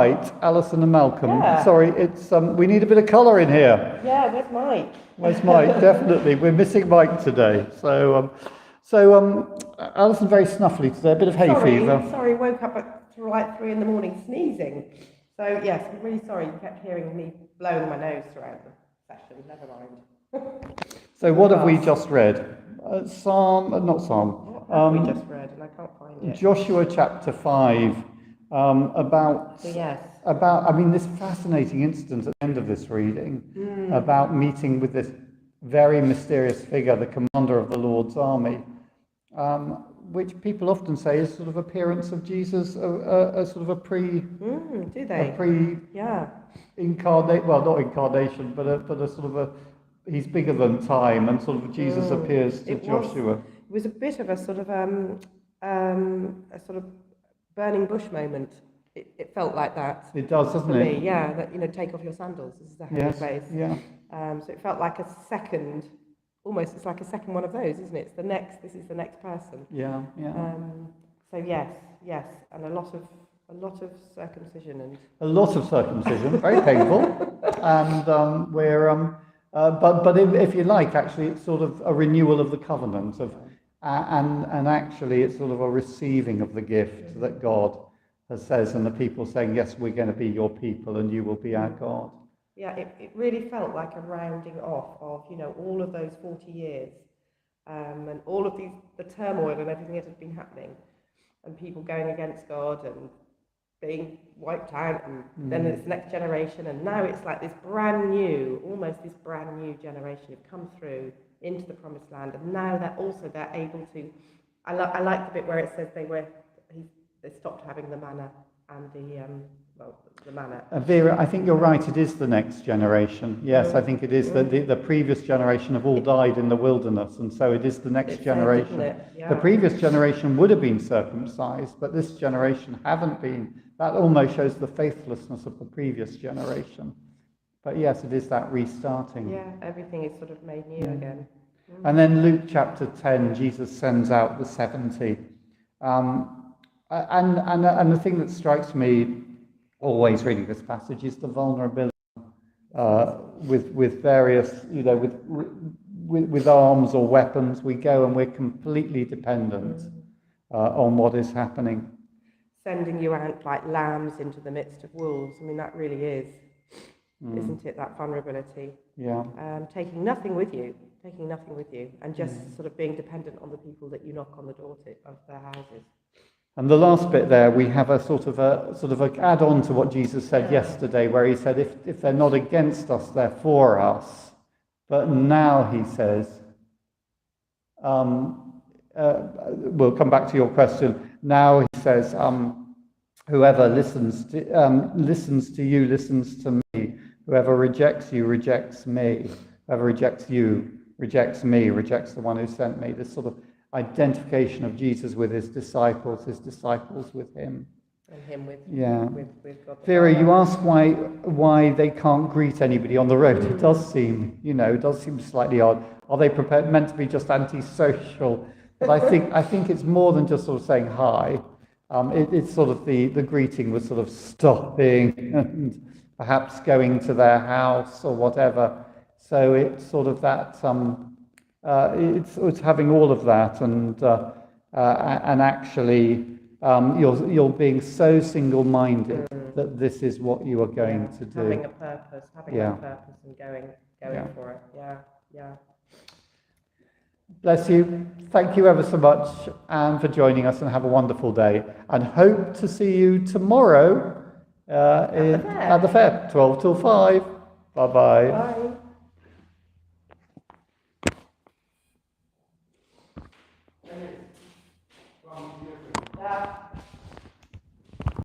Right, Alison and Malcolm. Yeah. Sorry, it's we need a bit of colour in here. Yeah, where's Mike? Where's Mike? Definitely, we're missing Mike today. So, Alison very snuffly today. A bit of hay fever. Sorry, woke up at like 3 a.m. sneezing. So yes, I'm really sorry. You kept hearing me blowing my nose throughout the session. Never mind. So what have we just read? Psalm, not Psalm. What have we just read? And I can't find it. Joshua chapter 5. About Yes. I mean, this fascinating incident at the end of this reading about meeting with this very mysterious figure, the commander of the Lord's army, which people often say is sort of appearance of Jesus, a sort of a pre. Do they? A pre. Yeah. Incarnate, well, not incarnation, but a sort of a. He's bigger than time, and sort of Jesus appears to Joshua. It was a bit of a sort of burning bush moment. It felt like that. It does, doesn't for it? me, yeah. That take off your sandals. This is the holy place. Yeah. So it felt like a second, almost. It's like a second one of those, isn't it? It's the next. This is the next person. Yeah. So yes, and a lot of circumcision and a lot of circumcision, very painful, and but if you like, actually, it's sort of a renewal of the covenant of. And actually, it's sort of a receiving of the gift that God says, and the people saying, yes, we're going to be your people and you will be our God. Yeah, it really felt like a rounding off of, all of those 40 years and all of the turmoil and everything that had been happening and people going against God and being wiped out, and then it's the next generation, and now it's like this almost this brand new generation have come through into the promised land, and now they're able to. I like the bit where it says they stopped having the manna and the manna. Vera, I think you're right. It is the next generation. Yes, I think it is. The previous generation have all died in the wilderness, and so it is the next generation. Yeah. The previous generation would have been circumcised, but this generation haven't been. That almost shows the faithlessness of the previous generation. But yes, it is that restarting. Yeah, everything is sort of made new again. And then Luke chapter 10, Jesus sends out the 70. And the thing that strikes me always reading this passage is the vulnerability with various, with arms or weapons. We go and we're completely dependent on what is happening. Sending you out like lambs into the midst of wolves. I mean, that really is. Isn't it, that vulnerability? Yeah. Taking nothing with you, and just sort of being dependent on the people that you knock on the door of their houses. And the last bit there, we have a sort of a add-on to what Jesus said yesterday, where he said, if they're not against us, they're for us. But now he says, we'll come back to your question. Now he says, whoever listens to you listens to me. Whoever rejects you rejects me. Whoever rejects you rejects me, rejects the one who sent me. This sort of identification of Jesus with his disciples with him. And him with God. Vera, you ask why they can't greet anybody on the road. It does seem, slightly odd. Are they meant to be just antisocial? But I think it's more than just sort of saying hi. It's sort of the greeting was sort of stopping and perhaps going to their house or whatever. So it's sort of that. It's having all of that, and actually you're being so single-minded that this is what you are going to do. Having a purpose, and going for it. Yeah. Bless you. Thank you ever so much, Anne, for joining us, and have a wonderful day. And hope to see you tomorrow at the fair, 12 till 5. Bye-bye. Bye.